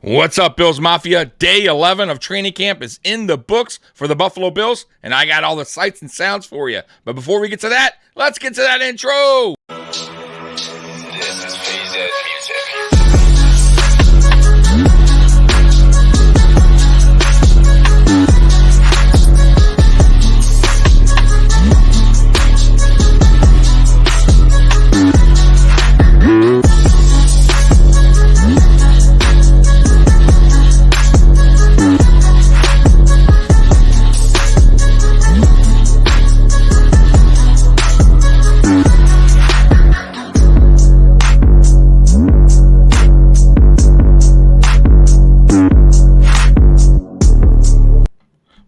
What's up, Bills Mafia? Day 11 of training camp is in the books for the Buffalo Bills, and I got all the sights and sounds for you. But before we get to that, let's get to that intro. This is PZ Music.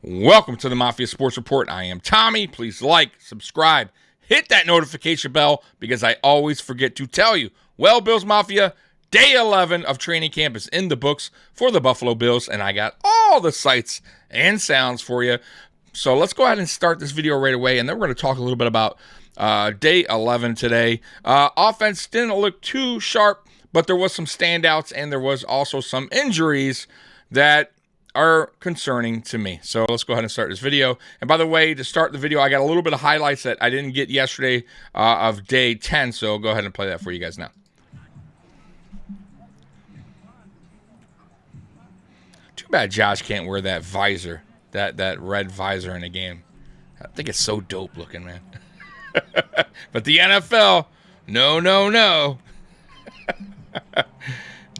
Welcome to the Mafia Sports Report. I am Tommy. Please like, subscribe, hit that notification bell because I always forget to tell you. Well, Bills Mafia, day 11 of training camp is in the books for the Buffalo Bills, and I got all the sights and sounds for you. So let's go ahead and start this video right away, and then we're going to talk a little bit about day 11 today. Offense didn't look too sharp, but there was some standouts, and there was also some injuries that are concerning to me. So let's go ahead and start this video. And by the way, to start the video, I got a little bit of highlights that I didn't get yesterday of day 10. So go ahead and play that for you guys now. Too bad Josh can't wear that visor, that red visor in a game. I think it's so dope looking, man. But the NFL, no.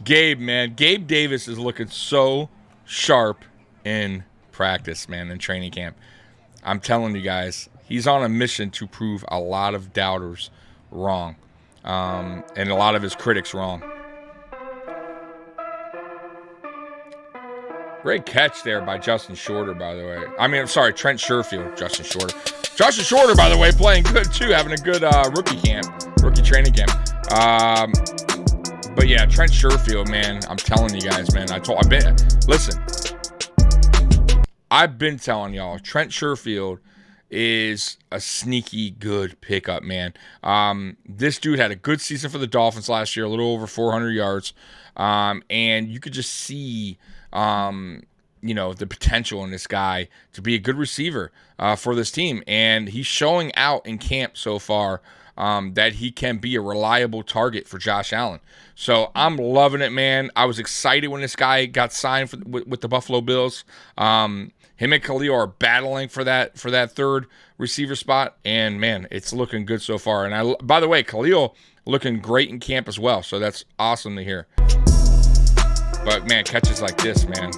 Gabe, man. Gabe Davis is looking so sharp in practice, man, in training camp. I'm telling you guys, he's on a mission to prove a lot of doubters wrong, and a lot of his critics wrong. Great catch there by Justin Shorter, by the way. I'm sorry, Trent Sherfield. Justin Shorter, by the way, playing good too, having a good rookie training camp. But yeah, Trent Sherfield, man, I'm telling you guys, man. I've been telling y'all, Trent Sherfield is a sneaky good pickup, man. This dude had a good season for the Dolphins last year, a little over 400 yards. And you could just see, the potential in this guy to be a good receiver for this team. And he's showing out in camp so far that he can be a reliable target for Josh Allen. So I'm loving it, man. I was excited when this guy got signed with the Buffalo Bills. Him and Khalil are battling for that third receiver spot, and man, it's looking good so far. And by the way, Khalil looking great in camp as well, so that's awesome to hear. But man, catches like this, man.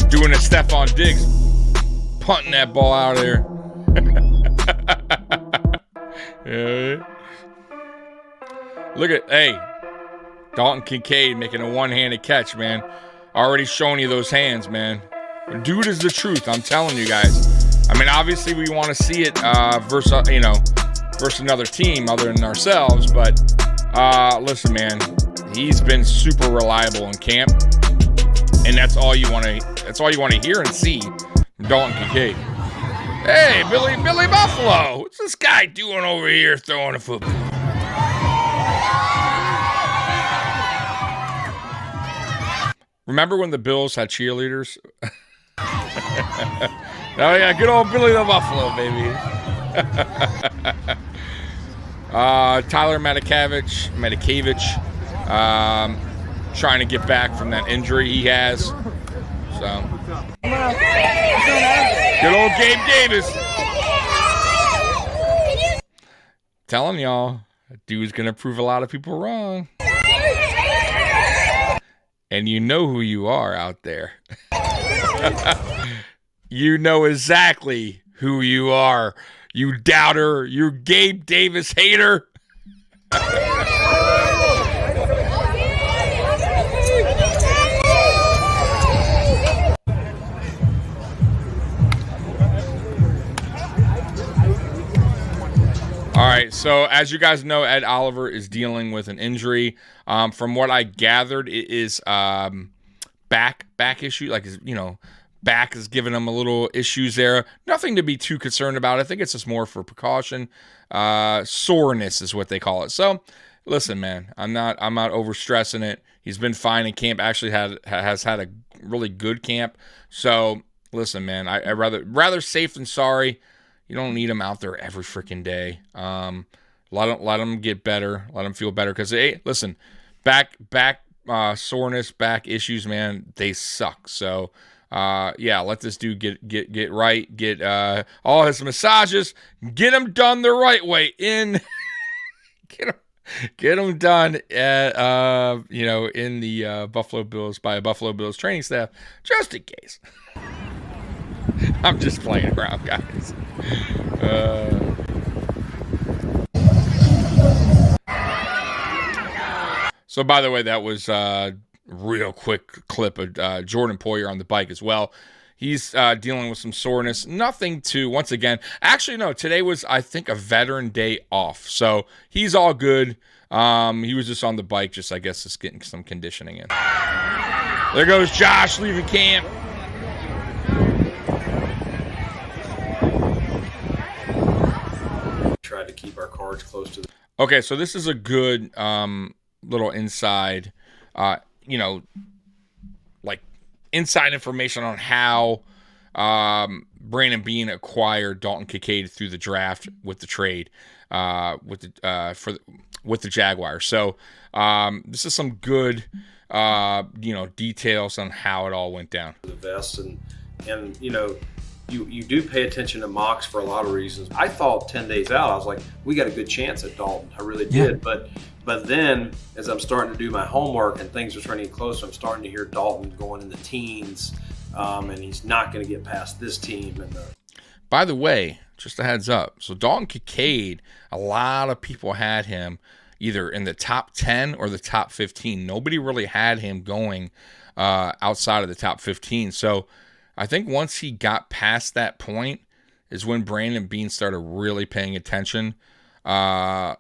Doing a Stephon Diggs, punting that ball out of there. Yeah. Look at, Dalton Kincaid making a one-handed catch, man. Already showing you those hands, man. Dude is the truth, I'm telling you guys. I mean, obviously we want to see it versus another team other than ourselves, but listen, man, he's been super reliable in camp. And that's all you want to hear and see from Dalton Kincaid. Hey, Billy Buffalo, what's this guy doing over here throwing a football? Remember when the Bills had cheerleaders? Oh yeah, good old Billy the Buffalo, baby. Tyler Matakevich, trying to get back from that injury he has. So, good old Gabe Davis. Telling y'all, that dude's going to prove a lot of people wrong. And you know who you are out there. You know exactly who you are. You doubter, you Gabe Davis hater. All right, so as you guys know, Ed Oliver is dealing with an injury. From what I gathered, it is back issue, like Back is giving him a little issues there. Nothing to be too concerned about. I think it's just more for precaution. Soreness is what they call it. So, listen, man, I'm not over stressing it. He's been fine in camp. Actually, has had a really good camp. So, listen, man, I rather safe than sorry. You don't need him out there every freaking day. Let him get better. Let him feel better. Because hey, listen, back soreness, back issues, man, they suck. So. Yeah, let this dude get right, get all his massages, get him done the right way in, get him done at in the Buffalo Bills by a Buffalo Bills training staff, just in case. I'm just playing around, guys. So by the way, that was real quick clip of Jordan Poyer on the bike as well. He's dealing with some soreness. Nothing to, once again, actually, no, today was, I think, a veteran day off. So he's all good. He was just on the bike, just, I guess, just getting some conditioning in. There goes Josh leaving camp. Tried to keep our cards close to the. Okay, so this is a good little inside, like inside information on how Brandon Beane acquired Dalton Kincaid through the draft with the trade with the Jaguars. So this is some good details on how it all went down. The vest and you do pay attention to mocks for a lot of reasons. I thought 10 days out, I was like, we got a good chance at Dalton. I really did. Yeah. But then as I'm starting to do my homework and things are turning closer, I'm starting to hear Dalton going in the teens, and he's not going to get past this team. By the way, just a heads up. So Dalton Kincaid, a lot of people had him either in the top 10 or the top 15. Nobody really had him going outside of the top 15. So I think once he got past that point is when Brandon Beane started really paying attention, to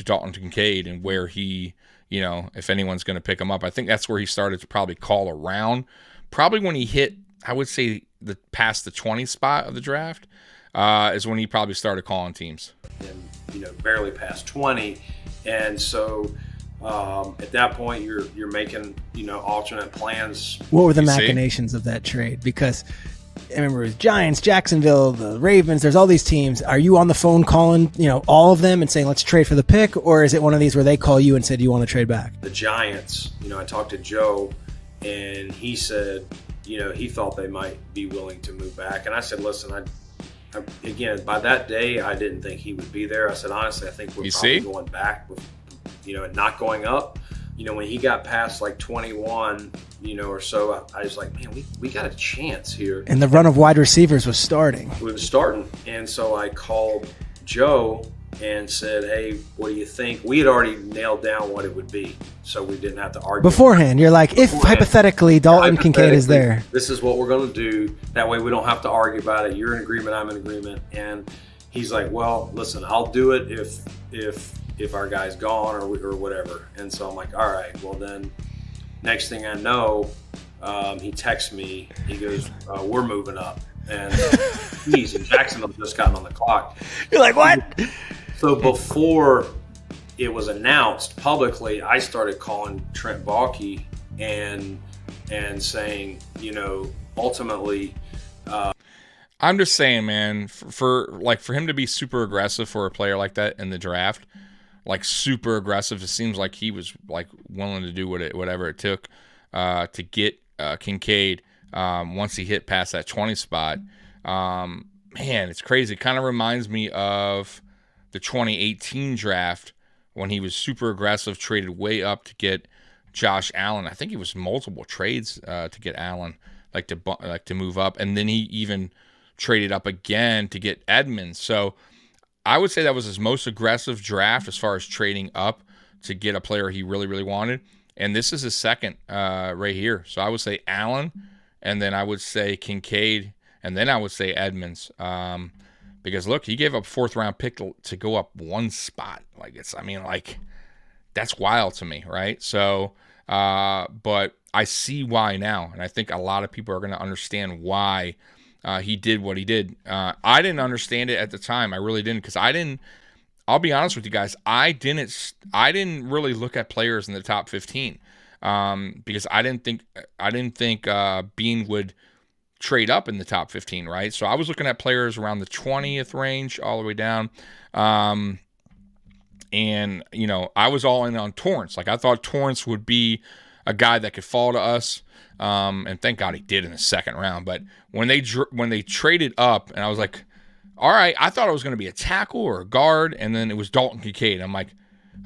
Dalton Kincaid and where he, if anyone's going to pick him up. I think that's where he started to probably call around. Probably when he hit, I would say, past the 20 spot of the draft is when he probably started calling teams. And barely past 20, and so. At that point, you're making alternate plans. What were the machinations of that trade? Because I remember it was Giants, Jacksonville, the Ravens. There's all these teams. Are you on the phone calling all of them and saying let's trade for the pick, or is it one of these where they call you and said you want to trade back? The Giants. I talked to Joe, and he said he thought they might be willing to move back, and I said, listen, again, by that day I didn't think he would be there. I said, honestly, I think we're probably going back with. And not going up. When he got past like 21, or so, I was like, man, we got a chance here. And the run of wide receivers was starting. It was starting. And so I called Joe and said, hey, what do you think? We had already nailed down what it would be, so we didn't have to argue. Beforehand, you're like, if hypothetically Dalton Kincaid is there. This is what we're going to do. That way we don't have to argue about it. You're in agreement, I'm in agreement. And he's like, well, listen, I'll do it if our guy's gone or whatever. And so I'm like, all right, well then next thing I know, he texts me, he goes, we're moving up. And geez, and Jacksonville just gotten on the clock. You're like, what? So before it was announced publicly, I started calling Trent Baalke and saying, ultimately, I'm just saying, man, for him to be super aggressive for a player like that in the draft, like super aggressive. It seems like he was like willing to do whatever it took to get Kincaid once he hit past that 20 spot. Man, it's crazy. It kind of reminds me of the 2018 draft when he was super aggressive, traded way up to get Josh Allen. I think it was multiple trades to get Allen, to move up, and then he even traded up again to get Edmonds. So I would say that was his most aggressive draft as far as trading up to get a player he really, really wanted. And this is his second right here. So I would say Allen, and then I would say Kincaid, and then I would say Edmonds. Because, look, he gave up fourth-round pick to go up one spot. That's wild to me, right? So But I see why now, and I think a lot of people are going to understand why he did what he did. I didn't understand it at the time. I really didn't, because I didn't. I'll be honest with you guys. I didn't really look at players in the top 15 because I didn't think Bean would trade up in the top 15, right? So I was looking at players around the 20th range all the way down. And, I was all in on Torrance. Like, I thought Torrance would be a guy that could fall to us. And thank God he did in the second round. But when they traded up, and I was like, all right, I thought it was going to be a tackle or a guard, and then it was Dalton Kincaid. I'm like,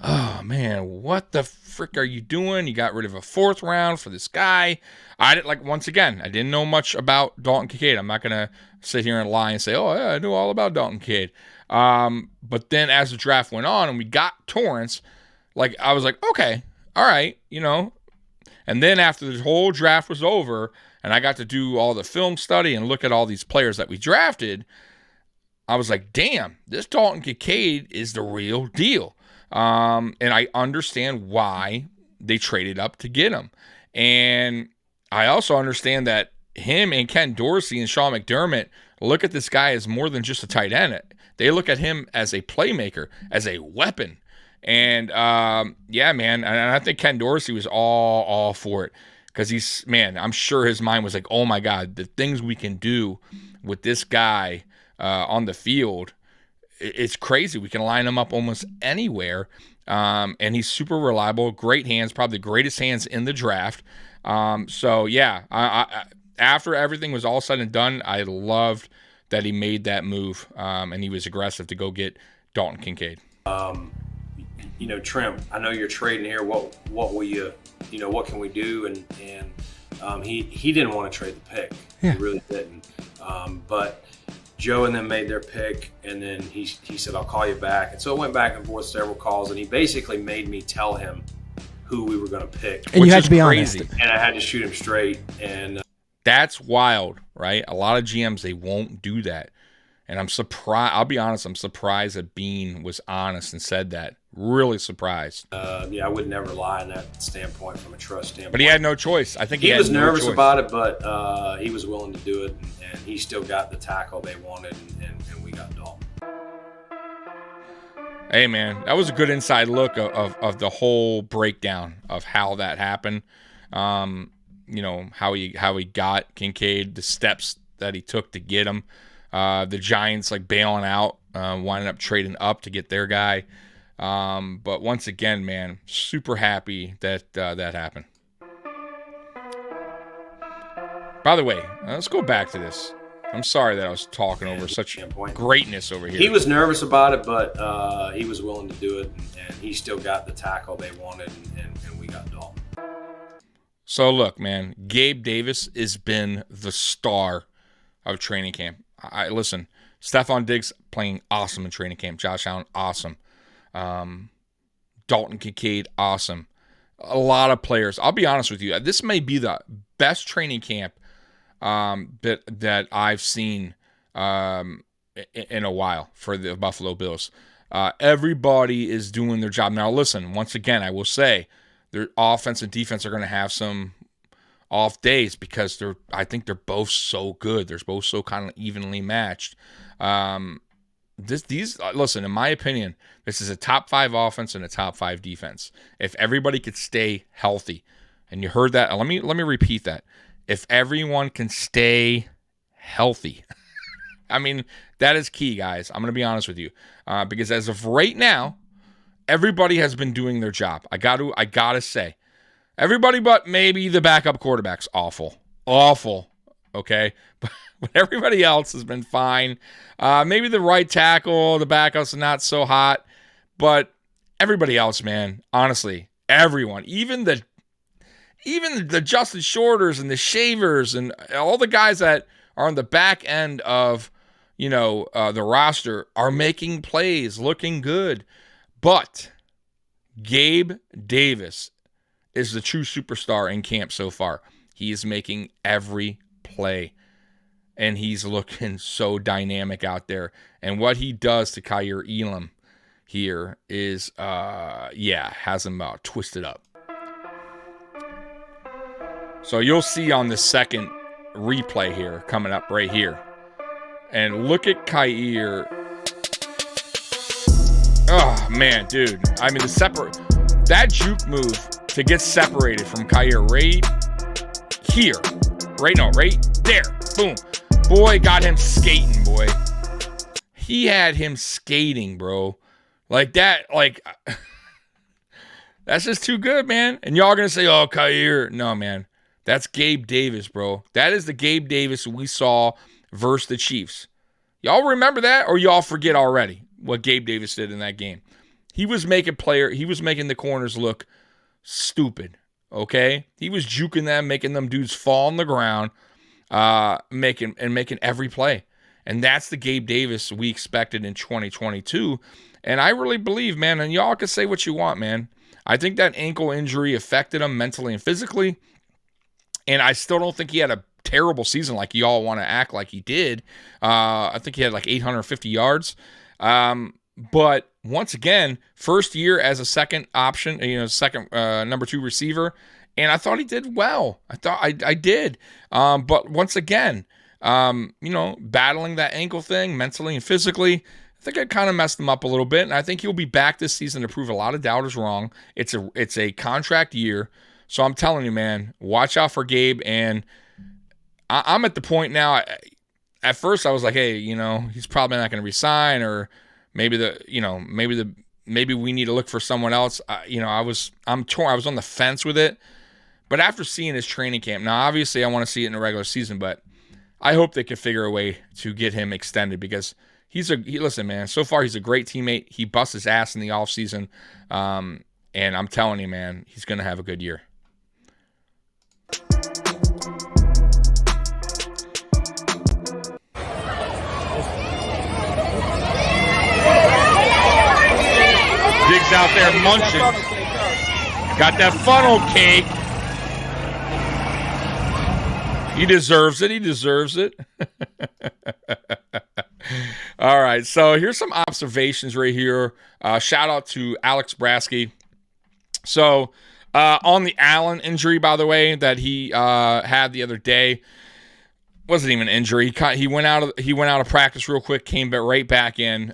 oh man, what the frick are you doing? You got rid of a fourth round for this guy. Once again, I didn't know much about Dalton Kincaid. I'm not gonna sit here and lie and say, oh yeah, I know all about Dalton Kincaid. But then as the draft went on and we got Torrance, I was like, okay, all right, And then after the whole draft was over and I got to do all the film study and look at all these players that we drafted, I was like, damn, this Dalton Kincaid is the real deal. And I understand why they traded up to get him. And I also understand that him and Ken Dorsey and Sean McDermott look at this guy as more than just a tight end. They look at him as a playmaker, as a weapon. And, yeah, man, and I think Ken Dorsey was all for it because I'm sure his mind was like, oh, my God, the things we can do with this guy on the field, it's crazy. We can line him up almost anywhere, and he's super reliable, great hands, probably the greatest hands in the draft. So, yeah, after everything was all said and done, I loved that he made that move, and he was aggressive to go get Dalton Kincaid. Trim, I know you're trading here. What will you, what can we do? And he didn't want to trade the pick. Yeah. He really didn't. But Joe and them made their pick, and then he said, I'll call you back. And so it went back and forth several calls, and he basically made me tell him who we were going to pick. And you had to be honest. And I had to shoot him straight. And that's wild, right? A lot of GMs, they won't do that. And I'm surprised. I'll be honest, I'm surprised that Bean was honest and said that. Really surprised. I would never lie in that standpoint from a trust standpoint. But he had no choice. I think he was had no nervous choice about it, but he was willing to do it, and he still got the tackle they wanted, and we got Dalton. Hey, man, that was a good inside look of the whole breakdown of how that happened. How he got Kincaid, the steps that he took to get him. The Giants bailing out, winding up trading up to get their guy. But once again, man, super happy that that happened. By the way, let's go back to this. I'm sorry that I was talking over such greatness over here. He was nervous about it, but he was willing to do it, and he still got the tackle they wanted, and we got Dalton. So look, man, Gabe Davis has been the star of training camp. Listen, Stephon Diggs playing awesome in training camp. Josh Allen, awesome. Dalton Kincaid, awesome. A lot of players. I'll be honest with you. This may be the best training camp that I've seen in a while for the Buffalo Bills. Everybody is doing their job. Now, listen, once again, I will say their offense and defense are going to have some off days because I think they're both so good. They're both so kind of evenly matched. Listen, in my opinion, this is a top 5 offense and a top 5 defense. If everybody could stay healthy, and you heard that, let me repeat that. If everyone can stay healthy, I mean, that is key, guys. I'm going to be honest with you, because as of right now, everybody has been doing their job. I gotta say, everybody but maybe the backup quarterback's awful. Okay, but everybody else has been fine. Maybe the right tackle, the backup's not so hot, but everybody else, man, honestly, everyone, even the Justin Shorters and the Shavers and all the guys that are on the back end of, the roster are making plays, looking good. But Gabe Davis is the true superstar in camp so far. He is making every play, and he's looking so dynamic out there. And what he does to Kaiir Elam here is, has him twisted up. So you'll see on the second replay here coming up right here. And look at Kyer. Oh, man, dude. I mean, that juke move to get separated from Kyer right here. Right there. Boom. Boy, got him skating, boy. He had him skating, bro. Like that, that's just too good, man. And y'all gonna say, oh, Kyer. No, man. That's Gabe Davis, bro. That is the Gabe Davis we saw versus the Chiefs. Y'all remember that, or y'all forget already what Gabe Davis did in that game? He was making the corners look stupid, okay? He was juking them, making them dudes fall on the ground, making every play. And that's the Gabe Davis we expected in 2022. And I really believe, man, and y'all can say what you want, man. I think that ankle injury affected him mentally and physically. And I still don't think he had a terrible season like y'all want to act like he did. I think he had like 850 yards. But once again, first year as a second option, second number 2 receiver. And I thought he did well. I did. But once again, battling that ankle thing mentally and physically, I think I kind of messed him up a little bit. And I think he'll be back this season to prove a lot of doubters wrong. It's a contract year. So I'm telling you, man, watch out for Gabe. And I'm at the point now. At first, I was like, hey, he's probably not going to resign, or maybe maybe we need to look for someone else. I'm torn. I was on the fence with it. But after seeing his training camp, now obviously I want to see it in the regular season, but I hope they can figure a way to get him extended, because listen, man, so far he's a great teammate. He busts his ass in the offseason. And I'm telling you, man, he's going to have a good year. Diggs out there munching. Got that funnel cake. He deserves it. All right, so here's some observations right here. Shout out to Alex Brasky. So on the Allen injury, by the way, that he had the other day, wasn't even an injury. He went out of practice real quick, came right back in.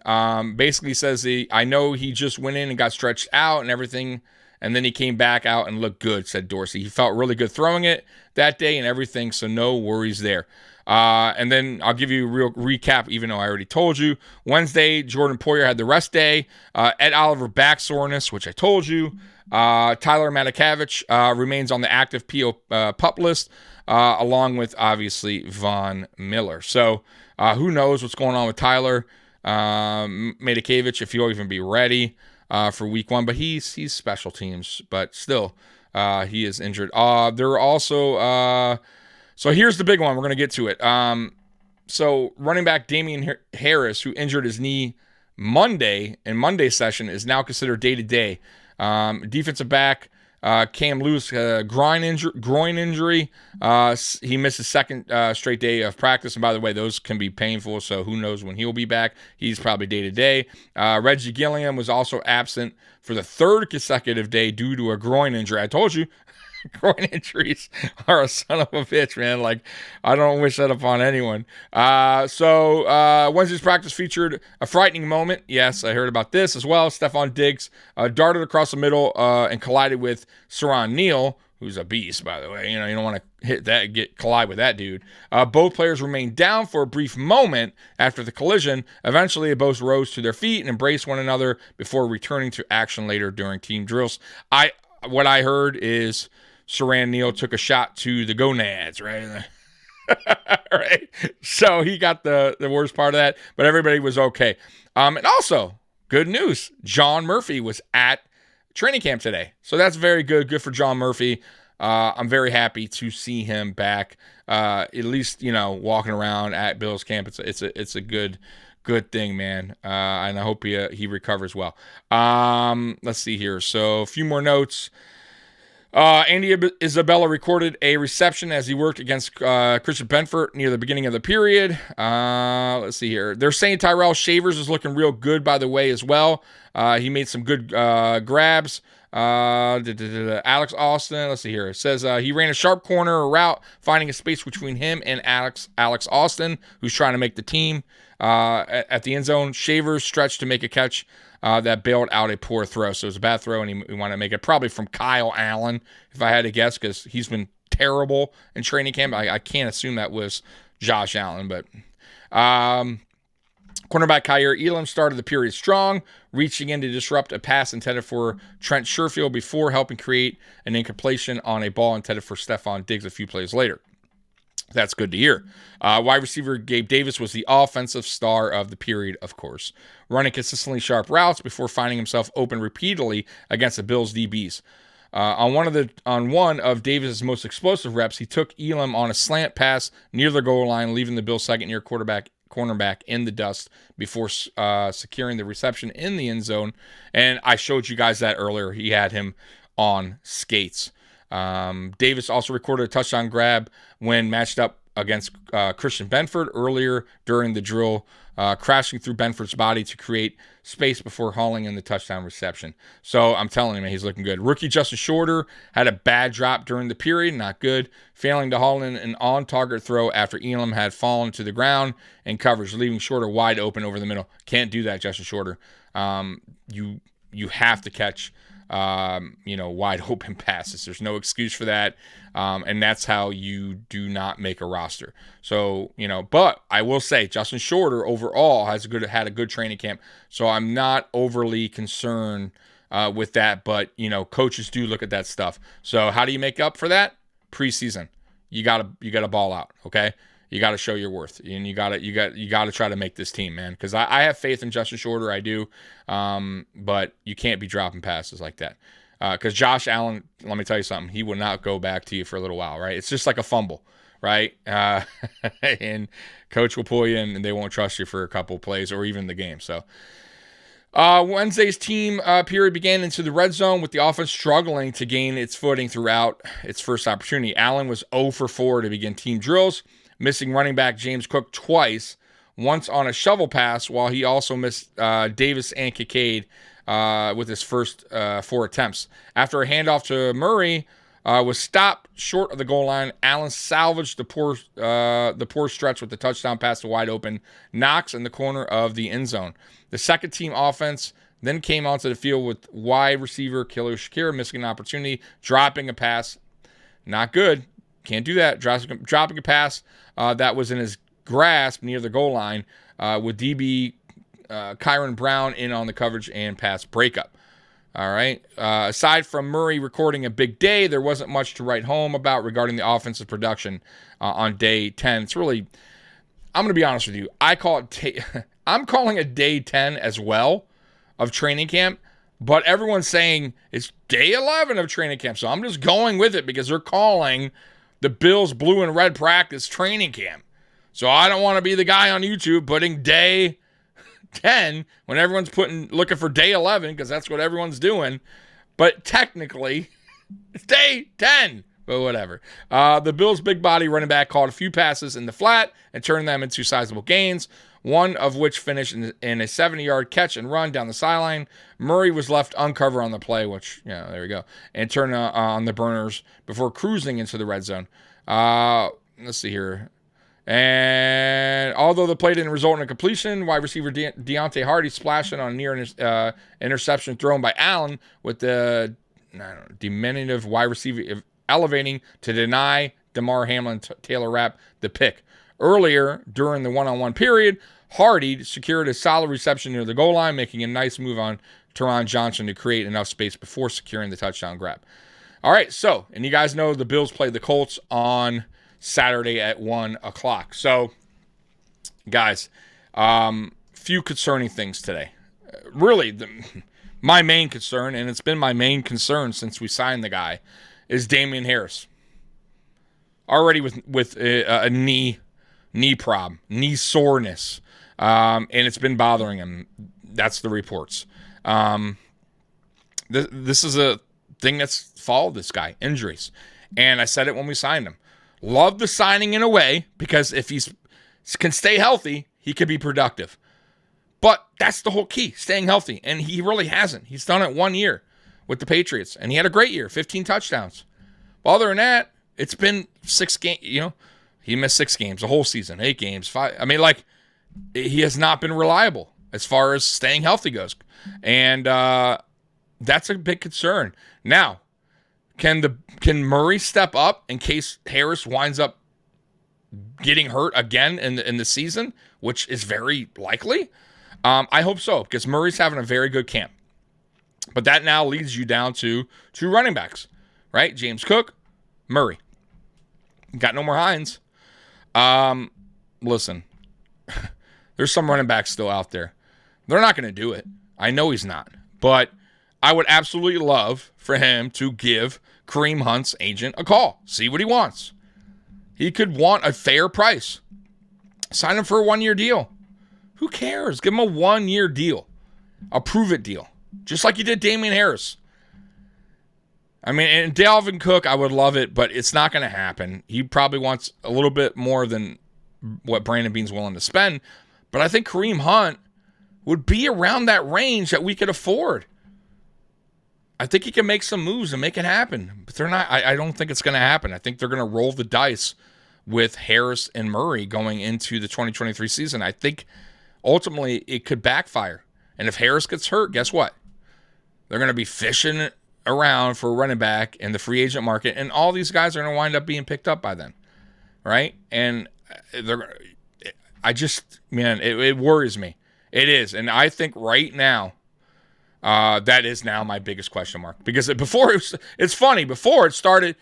Basically says I know he just went in and got stretched out and everything, and then he came back out and looked good, said Dorsey. He felt really good throwing it that day and everything, so no worries there. And then I'll give you a real recap, even though I already told you. Wednesday, Jordan Poyer had the rest day. Ed Oliver back soreness, which I told you. Tyler Matakavich remains on the active PUP list, along with, obviously, Von Miller. So who knows what's going on with Tyler Matakavich, if he'll even be ready for week 1. But he's special teams. But still, he is injured. There are also... So here's the big one. We're going to get to it. So running back Damian Harris, who injured his knee Monday in Monday's session, is now considered day-to-day. Defensive back Cam Lewis, groin injury. He missed his second straight day of practice. And by the way, those can be painful, so who knows when he'll be back. He's probably day-to-day. Reggie Gilliam was also absent for the third consecutive day due to a groin injury. I told you. Groin injuries are a son of a bitch, man. Like, I don't wish that upon anyone. So Wednesday's practice featured a frightening moment. Yes, I heard about this as well. Stephon Diggs darted across the middle and collided with Saron Neal, who's a beast, by the way. You don't want to collide with that dude. Both players remained down for a brief moment after the collision. Eventually, they both rose to their feet and embraced one another before returning to action later during team drills. What I heard is Saran Neal took a shot to the gonads, right? Right. So he got the worst part of that, but everybody was okay. And also, good news, John Murphy was at training camp today. So that's very good. Good for John Murphy. I'm very happy to see him back, at least, walking around at Bills camp. It's a good thing, man. And I hope he recovers well. Let's see here. So a few more notes. Andy Isabella recorded a reception as he worked against Christian Benford near the beginning of the period. Let's see here. They're saying Tyrell Shavers is looking real good, by the way, as well. He made some good grabs. Alex Austin. Let's see here. It says he ran a sharp corner route, finding a space between him and Alex Austin, who's trying to make the team. At the end zone, Shavers stretched to make a catch that bailed out a poor throw. So it was a bad throw, and he wanted to make it probably from Kyle Allen, if I had to guess, because he's been terrible in training camp. I can't assume that was Josh Allen, but cornerback Kyer Elam started the period strong, reaching in to disrupt a pass intended for Trent Sherfield before helping create an incompletion on a ball intended for Stephon Diggs a few plays later. That's good to hear. Wide receiver Gabe Davis was the offensive star of the period, of course, running consistently sharp routes before finding himself open repeatedly against the Bills' DBs. On one of Davis' most explosive reps, he took Elam on a slant pass near the goal line, leaving the Bills' second-year cornerback in the dust before securing the reception in the end zone. And I showed you guys that earlier. He had him on skates. Davis also recorded a touchdown grab when matched up against Christian Benford earlier during the drill, crashing through Benford's body to create space before hauling in the touchdown reception. So I'm telling you, man, he's looking good. Rookie Justin Shorter had a bad drop during the period, not good, failing to haul in an on-target throw after Elam had fallen to the ground in coverage, leaving Shorter wide open over the middle. Can't do that, Justin Shorter. You have to catch wide open passes. There's no excuse for that. And that's how you do not make a roster. So, but I will say Justin Shorter overall had a good training camp. So I'm not overly concerned with that, but coaches do look at that stuff. So how do you make up for that? Preseason. You gotta ball out. Okay. You got to show your worth, and you got to try to make this team, man. Because I have faith in Justin Shorter, I do, but you can't be dropping passes like that. Because Josh Allen, let me tell you something, he will not go back to you for a little while, right? It's just like a fumble, right? And coach will pull you in, and they won't trust you for a couple plays or even the game. So Wednesday's team period began into the red zone with the offense struggling to gain its footing throughout its first opportunity. Allen was 0 for 4 to begin team drills, missing running back James Cook twice, once on a shovel pass, while he also missed Davis and Kincaid with his first 4 attempts. After a handoff to Murray was stopped short of the goal line, Allen salvaged the poor stretch with the touchdown pass to wide open Knox in the corner of the end zone. The second team offense then came onto the field with wide receiver Khalil Shakir missing an opportunity, dropping a pass. Not good. Can't do that. Dropping a pass that was in his grasp near the goal line with DB Kyron Brown in on the coverage and pass breakup. All right. Aside from Murray recording a big day, there wasn't much to write home about regarding the offensive production on day 10. It's really, I'm going to be honest with you. I'm calling it day 10 as well of training camp, but everyone's saying it's day 11 of training camp. So I'm just going with it because they're calling the Bills blue and red practice training camp. So I don't want to be the guy on YouTube putting day 10 when everyone's looking for day 11 because that's what everyone's doing. But technically, it's day 10. But whatever. The Bills' big body running back caught a few passes in the flat and turned them into sizable gains, one of which finished in a 70-yard catch and run down the sideline. Murray was left uncovered on the play, which, there we go, and turned on the burners before cruising into the red zone. Let's see here. And although the play didn't result in a completion, wide receiver Deontay Hardy splashing on a near interception thrown by Allen with the diminutive wide receiver elevating to deny DeMar Hamlin Taylor Rapp the pick. Earlier, during the one-on-one period, Hardy secured a solid reception near the goal line, making a nice move on Teron Johnson to create enough space before securing the touchdown grab. All right, and you guys know the Bills played the Colts on Saturday at 1 o'clock. So, guys, few concerning things today. Really, my main concern, and it's been my main concern since we signed the guy, is Damian Harris. Already with a knee problem, knee soreness, and it's been bothering him. That's the reports. This is a thing that's followed this guy, injuries. And I said it when we signed him. Love the signing in a way, because if he can stay healthy, he could be productive. But that's the whole key, staying healthy. And he really hasn't. He's done it 1 year. with the Patriots, and he had a great year, 15 touchdowns. But other than that, it's been 6 games. He missed 6 games, the whole season, 8 games, 5. I mean, like, he has not been reliable as far as staying healthy goes, and that's a big concern. Now, can Murray step up in case Harris winds up getting hurt again in the season, which is very likely? I hope so, because Murray's having a very good camp. But that now leads you down to 2 running backs, right? James Cook, Murray. Got no more Hines. Listen, there's some running backs still out there. They're not going to do it. I know he's not. But I would absolutely love for him to give Kareem Hunt's agent a call. See what he wants. He could want a fair price. Sign him for a 1-year deal. Who cares? Give him a 1-year deal. A prove-it deal. Just like you did Damian Harris. I mean, and Dalvin Cook, I would love it, but it's not going to happen. He probably wants a little bit more than what Brandon Beane's willing to spend. But I think Kareem Hunt would be around that range that we could afford. I think he can make some moves and make it happen. But they're not. I don't think it's going to happen. I think they're going to roll the dice with Harris and Murray going into the 2023 season. I think ultimately it could backfire. And if Harris gets hurt, guess what? They're going to be fishing around for a running back in the free agent market, and all these guys are going to wind up being picked up by then, right? And it worries me. It is, and I think right now, that is now my biggest question mark, because it's funny, before it started,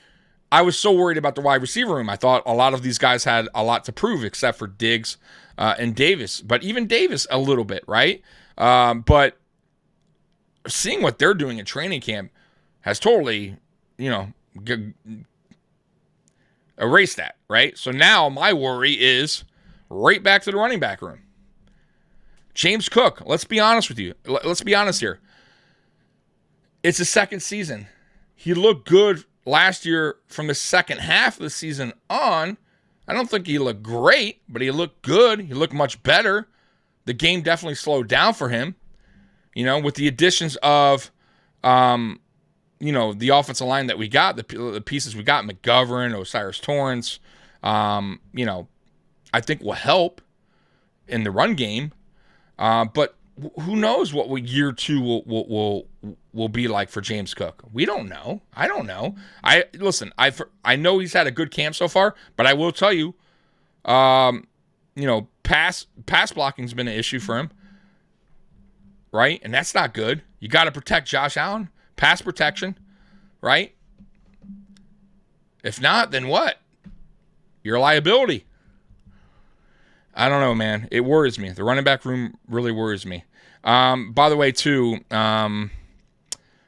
I was so worried about the wide receiver room. I thought a lot of these guys had a lot to prove, except for Diggs and Davis, but even Davis a little bit, right? But seeing what they're doing in training camp has totally, erased that, right? So now my worry is right back to the running back room. James Cook, let's be honest with you. Let's be honest here. It's his second season. He looked good last year from the second half of the season on. I don't think he looked great, but he looked good. He looked much better. The game definitely slowed down for him. With the additions of, the offensive line that we got, the pieces we got, McGovern, Osiris Torrance, I think will help in the run game. But who knows what year 2 will be like for James Cook? We don't know. I don't know. I know he's had a good camp so far, but I will tell you, pass blocking's been an issue for him, right? And that's not good. You got to protect Josh Allen, pass protection, right? If not, then what? You're a liability. I don't know, man. It worries me. The running back room really worries me. By the way, too,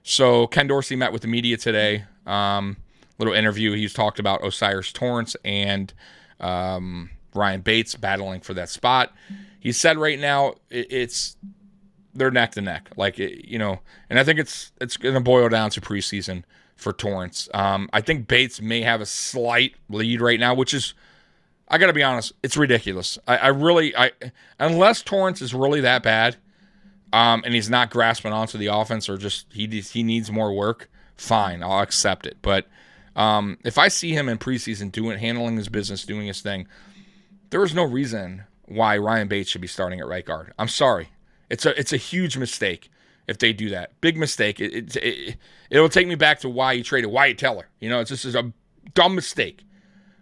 so Ken Dorsey met with the media today. Little interview. He's talked about Osiris Torrance and Ryan Bates battling for that spot. He said right now they're neck to neck, and I think it's going to boil down to preseason for Torrance. I think Bates may have a slight lead right now, which is, I got to be honest, it's ridiculous. Unless Torrance is really that bad, and he's not grasping onto the offense, or just he needs more work, fine, I'll accept it. But if I see him in preseason handling his business, doing his thing, there is no reason why Ryan Bates should be starting at right guard. I'm sorry. It's a huge mistake if they do that. Big mistake. It'll take me back to why you traded Wyatt Teller. It's just a dumb mistake,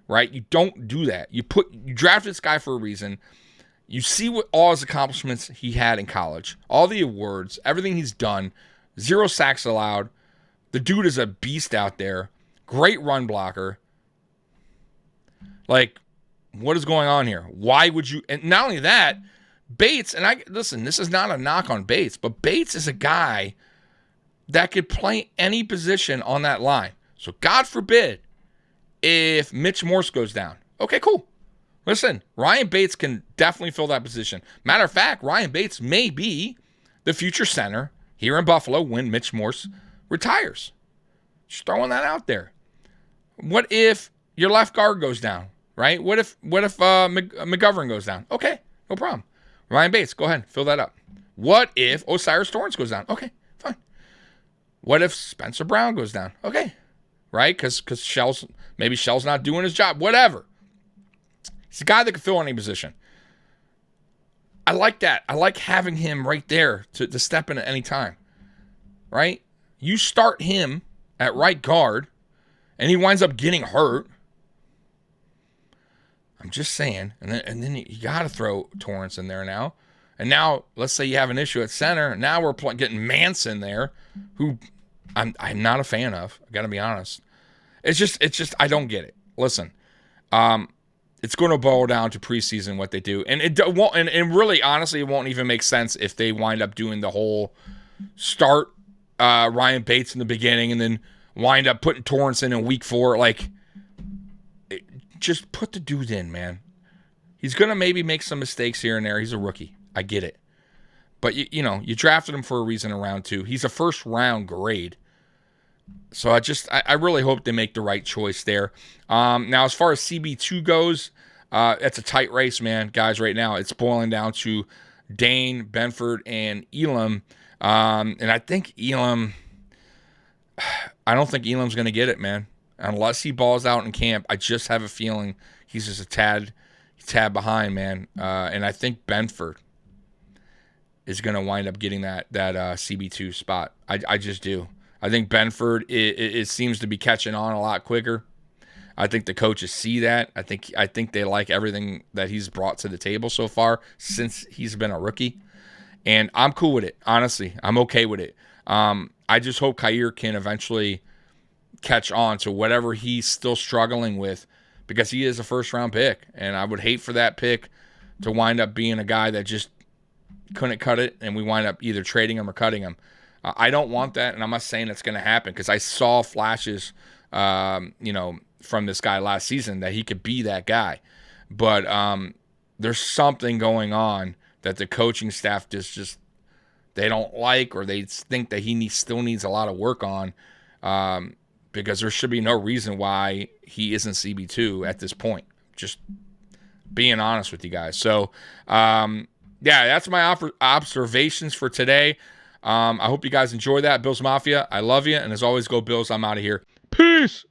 right? You don't do that. You drafted this guy for a reason. You see what all his accomplishments he had in college, all the awards, everything he's done, 0 sacks allowed. The dude is a beast out there. Great run blocker. What is going on here? Why would you? And not only that, Bates, and listen, this is not a knock on Bates, but Bates is a guy that could play any position on that line. So God forbid if Mitch Morse goes down. Okay, cool. Listen, Ryan Bates can definitely fill that position. Matter of fact, Ryan Bates may be the future center here in Buffalo when Mitch Morse retires. Just throwing that out there. What if your left guard goes down, right? What if McGovern goes down? Okay, no problem. Ryan Bates, go ahead, fill that up. What if Osiris Torrance goes down? Okay, fine. What if Spencer Brown goes down? Okay, right? Because Shell's not doing his job. Whatever. He's a guy that can fill any position. I like that. I like having him right there to step in at any time. Right? You start him at right guard, and he winds up getting hurt. I'm just saying. And then you got to throw Torrance in there now. And now, let's say you have an issue at center. Now we're getting Manson there, who I'm not a fan of. I got to be honest. It's just I don't get it. Listen, it's going to boil down to preseason what they do, and it won't. And really, honestly, it won't even make sense if they wind up doing the whole start Ryan Bates in the beginning and then wind up putting Torrance in week 4. Like, just put the dude in, man. He's going to maybe make some mistakes here and there. He's a rookie. I get it. But, you drafted him for a reason in round 2. He's a first-round grade. So I really hope they make the right choice there. Now, as far as CB2 goes, it's a tight race, man, guys, right now. It's boiling down to Dane, Benford, and Elam. And I think I don't think Elam's going to get it, man. Unless he balls out in camp, I just have a feeling he's just a tad behind, man. And I think Benford is going to wind up getting that CB2 spot. I just do. I think Benford it seems to be catching on a lot quicker. I think the coaches see that. I think they like everything that he's brought to the table so far since he's been a rookie. And I'm cool with it. Honestly, I'm okay with it. I just hope Khair can eventually catch on to whatever he's still struggling with, because he is a first-round pick. And I would hate for that pick to wind up being a guy that just couldn't cut it, and we wind up either trading him or cutting him. I don't want that, and I'm not saying it's going to happen, because I saw flashes, from this guy last season that he could be that guy. But there's something going on that the coaching staff just they don't like, or they think that he still needs a lot of work on, because there should be no reason why he isn't CB2 at this point. Just being honest with you guys. So, that's my observations for today. I hope you guys enjoy that. Bills Mafia, I love you. And as always, go Bills. I'm out of here. Peace.